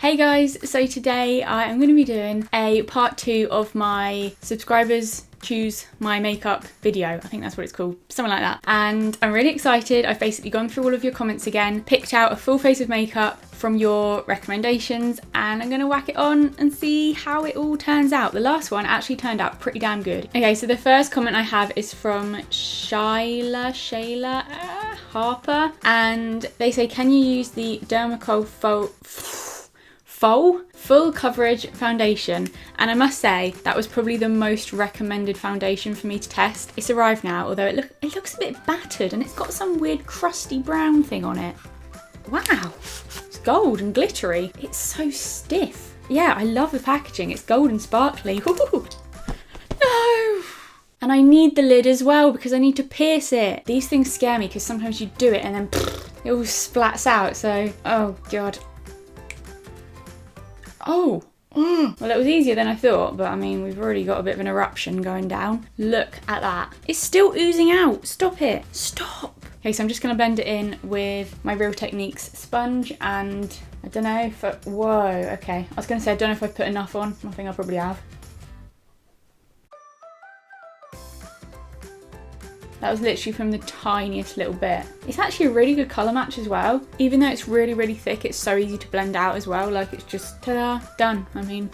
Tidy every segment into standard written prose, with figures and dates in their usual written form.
Hey guys, so today I am going to be doing a part 2 of my subscribers choose my makeup video. I think that's what it's called, something like that. And I'm really excited. I've basically gone through all of your comments again, picked out a full face of makeup from your recommendations, and I'm going to whack it on and see how it all turns out. The last one actually turned out pretty damn good. Okay, so the first comment I have is from Shayla Harper, and they say, can you use the Dermacol full coverage foundation? And I must say that was probably the most recommended foundation for me to test. It's arrived now, although it looks a bit battered and it's got some weird crusty brown thing on it. Wow, it's gold and glittery. It's so stiff. Yeah, I love the packaging. It's gold and sparkly. Ooh. No! And I need the lid as well because I need to pierce it. These things scare me because sometimes you do it and then it all splats out. So, oh God. Oh, well, it was easier than I thought, but I mean, we've already got a bit of an eruption going down. Look at that. It's still oozing out. Stop it. Stop. Okay, so I'm just going to blend it in with my Real Techniques sponge, and I don't know if whoa, okay. I was going to say, I don't know if I've put enough on. I think I probably have. That was literally from the tiniest little bit. It's actually a really good colour match as well. Even though it's really, really thick, it's so easy to blend out as well. Like, it's just, ta-da, done. I mean,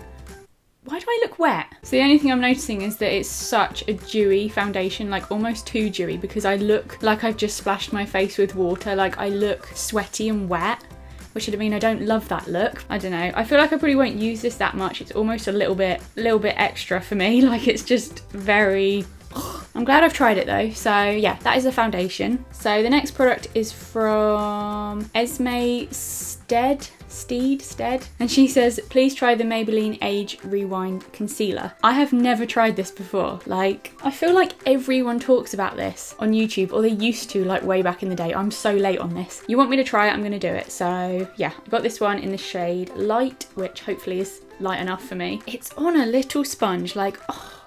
why do I look wet? So the only thing I'm noticing is that it's such a dewy foundation, like almost too dewy, because I look like I've just splashed my face with water. Like, I look sweaty and wet, which would mean I don't love that look. I don't know. I feel like I probably won't use this that much. It's almost a little bit extra for me. Like, it's just very... I'm glad I've tried it though. So yeah, that is the foundation. So the next product is from Esme Stead, and she says, please try the Maybelline Age Rewind Concealer. I have never tried this before. Like, I feel like everyone talks about this on YouTube, or they used to, like way back in the day. I'm so late on this. You want me to try it, I'm gonna do it. So yeah, I got this one in the shade Light, which hopefully is light enough for me. It's on a little sponge, like, oh.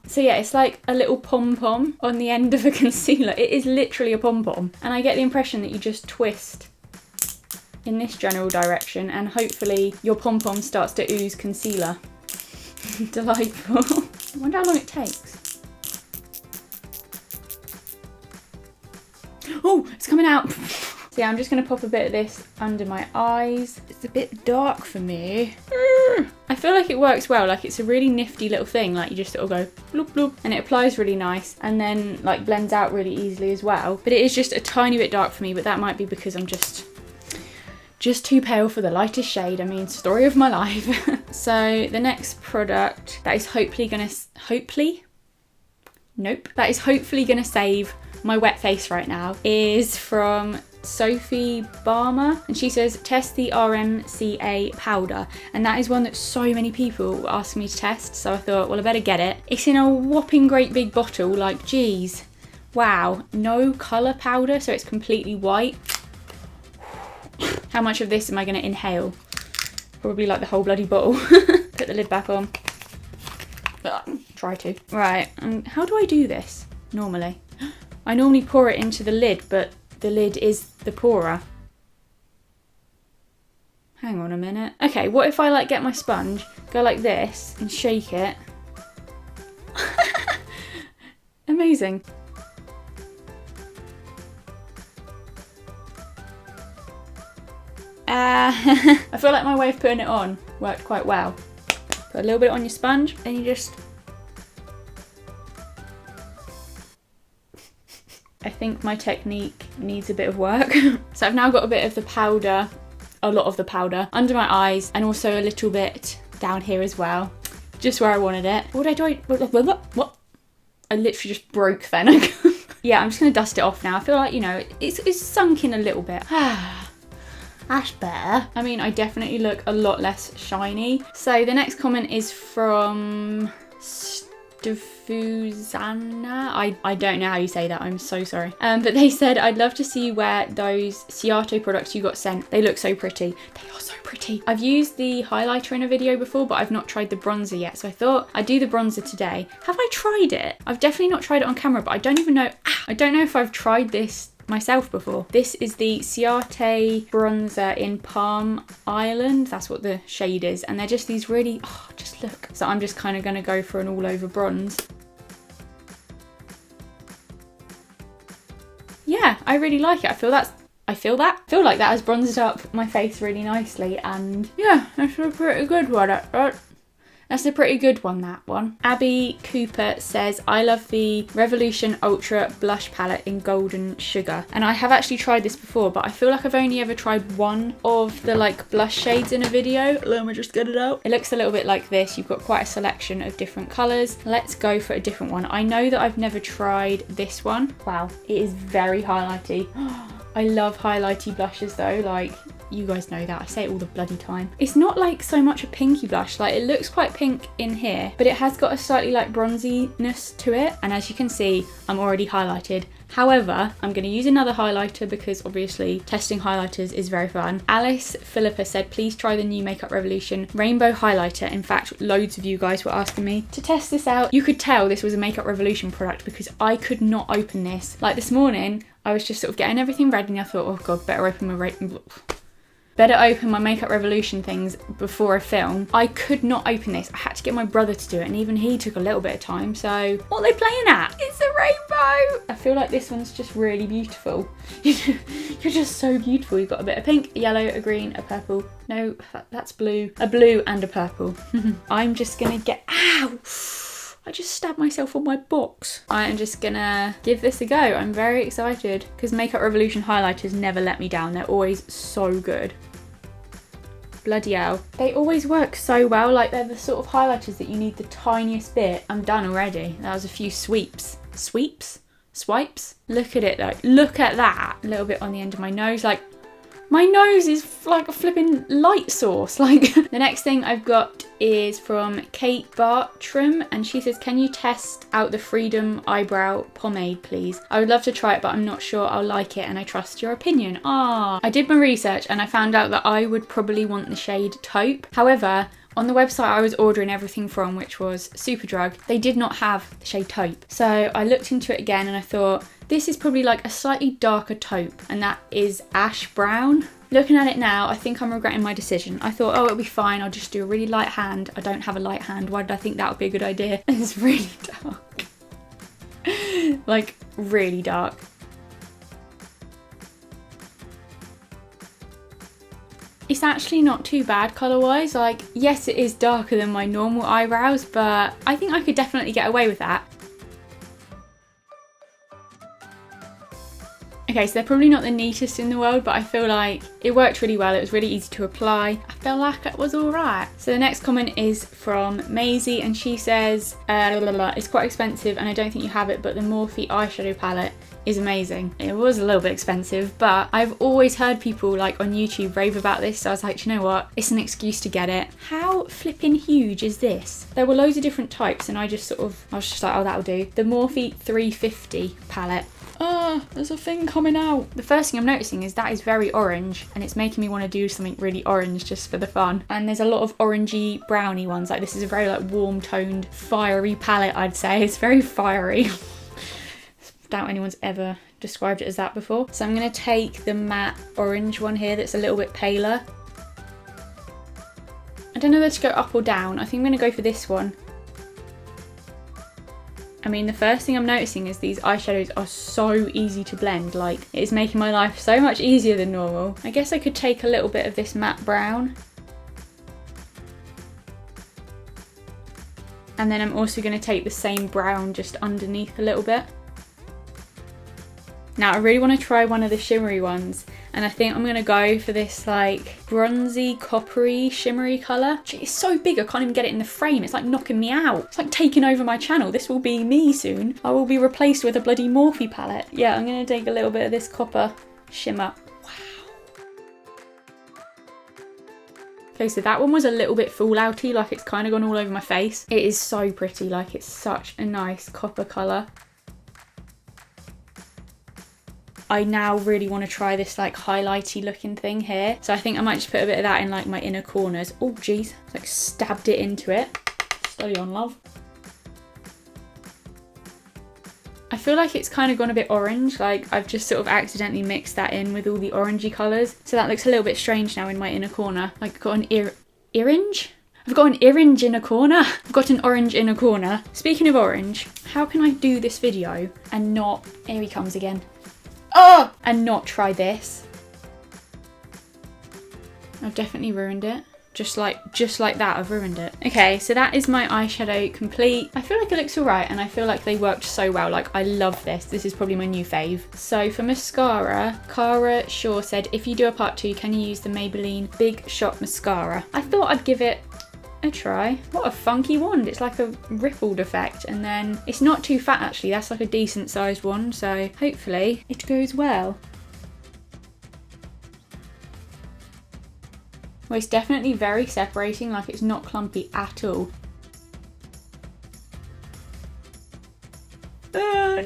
So yeah, it's like a little pom-pom on the end of a concealer. It is literally a pom-pom. And I get the impression that you just twist in this general direction and hopefully your pom-pom starts to ooze concealer. Delightful. I wonder how long it takes. Oh, it's coming out. So yeah, I'm just going to pop a bit of this under my eyes. It's a bit dark for me. I feel like it works well. Like, it's a really nifty little thing. Like, you just sort of go bloop bloop and it applies really nice and then like blends out really easily as well. But it is just a tiny bit dark for me, but that might be because I'm just too pale for the lightest shade. I mean, story of my life. So the next product that is hopefully gonna save my wet face right now is from Sophie Louise, and she says, test the RMCA powder, and that is one that so many people asked me to test, so I thought, well, I better get it. It's in a whopping great big bottle, like, geez, wow. No colour powder, so it's completely white. How much of this am I going to inhale? Probably like the whole bloody bottle. Put the lid back on. Try to. Right, how do I do this normally? I normally pour it into the lid, but the lid is the pourer. Hang on a minute. Okay, what if I like get my sponge, go like this and shake it? Amazing. I feel like my way of putting it on worked quite well. Put a little bit on your sponge and you just... I think my technique needs a bit of work. So I've now got a bit of the powder, a lot of the powder, under my eyes and also a little bit down here as well. Just where I wanted it. What did I do? What? I literally just broke then. Yeah, I'm just gonna dust it off now. I feel like, you know, it's sunk in a little bit. That's better. I mean, I definitely look a lot less shiny. So the next comment is from Stefuzana. I don't know how you say that, I'm so sorry. But they said, I'd love to see you wear those Ciato products you got sent. They look so pretty. They are so pretty. I've used the highlighter in a video before, but I've not tried the bronzer yet. So I thought I'd do the bronzer today. Have I tried it? I've definitely not tried it on camera, but I don't even know. I don't know if I've tried this myself before. This is the Ciate bronzer in Palm Island. That's what the shade is. And they're just these really, oh, just look. So I'm just kind of going to go for an all over bronze. Yeah, I really like it. I feel like that has bronzed up my face really nicely, and yeah, that's a pretty good one. That's a pretty good one, that one. Abby Cooper says, I love the Revolution Ultra Blush Palette in Golden Sugar. And I have actually tried this before, but I feel like I've only ever tried one of the like blush shades in a video. Let me just get it out. It looks a little bit like this. You've got quite a selection of different colours. Let's go for a different one. I know that I've never tried this one. Wow, it is very highlighty. I love highlighty blushes though, like, you guys know that, I say it all the bloody time. It's not like so much a pinky blush, like it looks quite pink in here, but it has got a slightly like bronziness to it. And as you can see, I'm already highlighted. However, I'm going to use another highlighter because obviously testing highlighters is very fun. Alice Philippa said, please try the new Makeup Revolution Rainbow Highlighter. In fact, loads of you guys were asking me to test this out. You could tell this was a Makeup Revolution product because I could not open this. Like this morning, I was just sort of getting everything ready and I thought, oh God, better open my Makeup Revolution things before I film. I could not open this. I had to get my brother to do it, and even he took a little bit of time. So what are they playing at? It's a rainbow. I feel like this one's just really beautiful. You're just so beautiful. You've got a bit of pink, a yellow, a green, a purple. No, that's blue. A blue and a purple. I'm just gonna get, ow! I just stabbed myself on my box. I am just gonna give this a go. I'm very excited because Makeup Revolution highlighters never let me down. They're always so good. Bloody hell. They always work so well. Like they're the sort of highlighters that you need the tiniest bit. I'm done already. That was a few sweeps. Sweeps? Swipes? Look at it though. Look at that. A little bit on the end of my nose. Like, my nose is like a flipping light source. Like, the next thing I've got is from Kate Bartram, and she says, can you test out the Freedom Eyebrow Pomade, please? I would love to try it, but I'm not sure I'll like it, and I trust your opinion. I did my research and I found out that I would probably want the shade Taupe. However, on the website I was ordering everything from, which was Superdrug, they did not have the shade Taupe. So I looked into it again and I thought, this is probably like a slightly darker taupe, and that is ash brown. Looking at it now, I think I'm regretting my decision. I thought, oh, it'll be fine. I'll just do a really light hand. I don't have a light hand. Why did I think that would be a good idea? It's really dark. Like, really dark. It's actually not too bad colour-wise. Like, yes, it is darker than my normal eyebrows, but I think I could definitely get away with that. Okay, so they're probably not the neatest in the world, but I feel like it worked really well. It was really easy to apply. I felt like it was all right. So the next comment is from Maisie, and she says, it's quite expensive and I don't think you have it, but the Morphe eyeshadow palette is amazing. It was a little bit expensive, but I've always heard people like on YouTube rave about this, so I was like, do you know what? It's an excuse to get it. How flipping huge is this? There were loads of different types, and I was just like, oh, that'll do. The Morphe 350 palette. There's a thing coming out. The first thing I'm noticing is that is very orange, and it's making me want to do something really orange just for the fun. And there's a lot of orangey browny ones. Like, this is a very like warm toned fiery palette, I'd say. It's very fiery. Doubt anyone's ever described it as that before. So I'm going to take the matte orange one here that's a little bit paler. I don't know whether to go up or down. I think I'm going to go for this one. I mean, the first thing I'm noticing is these eyeshadows are so easy to blend. Like, it's making my life so much easier than normal. I guess I could take a little bit of this matte brown. And then I'm also going to take the same brown just underneath a little bit. Now, I really want to try one of the shimmery ones, and I think I'm going to go for this like bronzy, coppery, shimmery colour. It's so big I can't even get it in the frame. It's like knocking me out. It's like taking over my channel. This will be me soon. I will be replaced with a bloody Morphe palette. Yeah, I'm going to take a little bit of this copper shimmer. Wow. Okay, so that one was a little bit fallouty, like it's kind of gone all over my face. It is so pretty, like it's such a nice copper colour. I now really want to try this like highlighty looking thing here. So I think I might just put a bit of that in like my inner corners. Oh geez, like stabbed it into it. Study on, love. I feel like it's kind of gone a bit orange, like I've just sort of accidentally mixed that in with all the orangey colours. So that looks a little bit strange now in my inner corner. Like I've got an orange? I've got an orange in a corner. I've got an orange in a corner. Speaking of orange, how can I do this video and not, here he comes again. Oh! And not try this? I've definitely ruined it. Just like that, I've ruined it. Okay, so that is my eyeshadow complete. I feel like it looks alright and I feel like they worked so well. Like, I love this. This is probably my new fave. So for mascara, Cara Shaw said, if you do a part 2, can you use the Maybelline Big Shot Mascara? I thought I'd give it a try. What a funky wand. It's like a rippled effect, and then it's not too fat actually. That's like a decent sized wand, so hopefully it goes well. Well, it's definitely very separating, like it's not clumpy at all. No!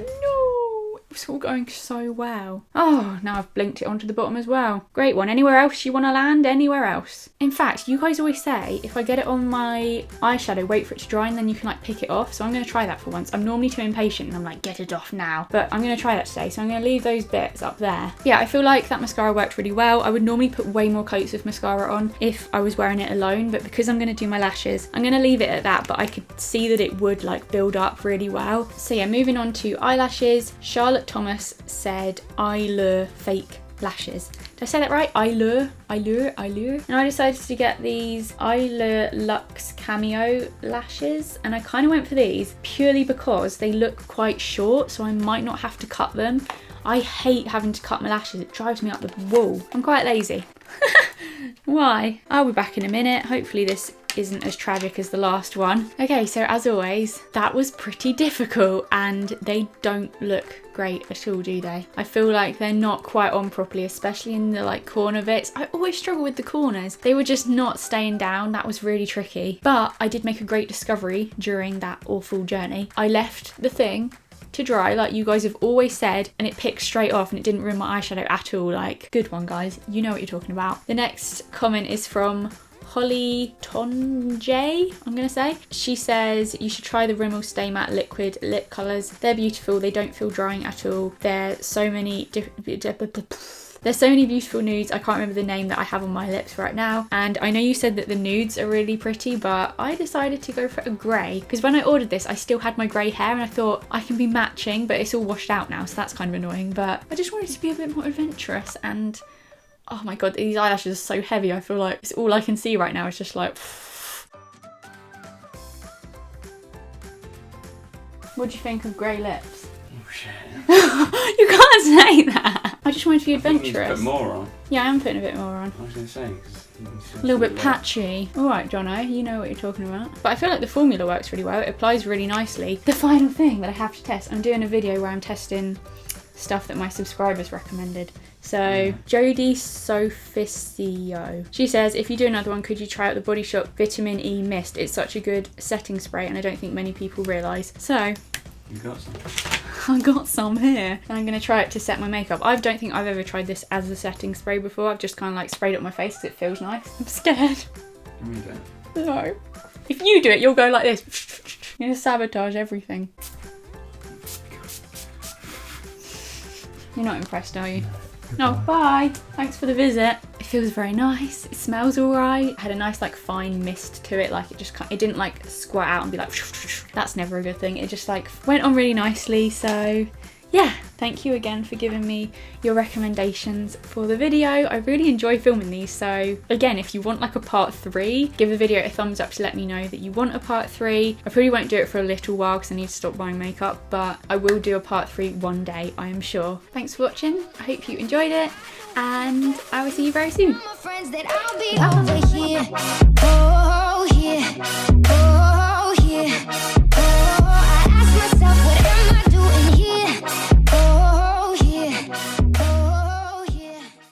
It's all going so well. Oh, now I've blinked it onto the bottom as well. Great one. Anywhere else you want to land? Anywhere else? In fact, you guys always say if I get it on my eyeshadow, wait for it to dry and then you can like pick it off. So I'm going to try that for once. I'm normally too impatient and I'm like, get it off now. But I'm going to try that today. So I'm going to leave those bits up there. Yeah, I feel like that mascara worked really well. I would normally put way more coats of mascara on if I was wearing it alone. But because I'm going to do my lashes, I'm going to leave it at that. But I could see that it would like build up really well. So yeah, moving on to eyelashes. Charlotte Thomas said Eyelure fake lashes. Did I say that right? Eyelure. And I decided to get these Eyelure Luxe Cameo lashes, and I kind of went for these purely because they look quite short, so I might not have to cut them. I hate having to cut my lashes. It drives me up the wall. I'm quite lazy. Why? I'll be back in a minute. Hopefully this isn't as tragic as the last one. Okay, so as always, that was pretty difficult and they don't look great at all, do they? I feel like they're not quite on properly, especially in the like corner bits. I always struggle with the corners. They were just not staying down. That was really tricky. But I did make a great discovery during that awful journey. I left the thing to dry like you guys have always said, and it picked straight off and it didn't ruin my eyeshadow at all. Like, good one guys, you know what you're talking about. The next comment is from Holly Tonjay, I'm gonna say. She says you should try the Rimmel Stay Matte liquid lip colours. They're beautiful, they don't feel drying at all. There's so many beautiful nudes. I can't remember the name that I have on my lips right now. And I know you said that the nudes are really pretty, but I decided to go for a grey because when I ordered this, I still had my grey hair and I thought I can be matching, but it's all washed out now, so that's kind of annoying. But I just wanted to be a bit more adventurous, and oh my god, these eyelashes are so heavy. I feel like it's all I can see right now. It's just like... What do you think of grey lips? Oh shit. You can't say that. I just wanted to be adventurous. You need to put more on. Yeah, I am putting a bit more on. I was going to say, because a little bit patchy. Alright, Jono, you know what you're talking about. But I feel like the formula works really well. It applies really nicely. The final thing that I have to test, I'm doing a video where I'm testing stuff that my subscribers recommended. So Jodie Sophicio, she says, if you do another one, could you try out the Body Shop Vitamin E Mist? It's such a good setting spray and I don't think many people realise. So you got some. I got some here and I'm going to try it to set my makeup. I don't think I've ever tried this as a setting spray before. I've just kind of like sprayed it on my face because it feels nice. I'm scared. No. If you do it, you'll go like this. You're going to sabotage everything. You're not impressed, are you? No, bye. Thanks for the visit. It feels very nice. It smells alright. It had a nice like fine mist to it. Like it didn't like squirt out and be like, that's never a good thing. It just like went on really nicely. So yeah, thank you again for giving me your recommendations for the video. I really enjoy filming these. So again, if you want like a part 3, give the video a thumbs up to let me know that you want a part 3. I probably won't do it for a little while because I need to stop buying makeup, but I will do a part 3 one day, I am sure. Thanks for watching. I hope you enjoyed it and I will see you very soon.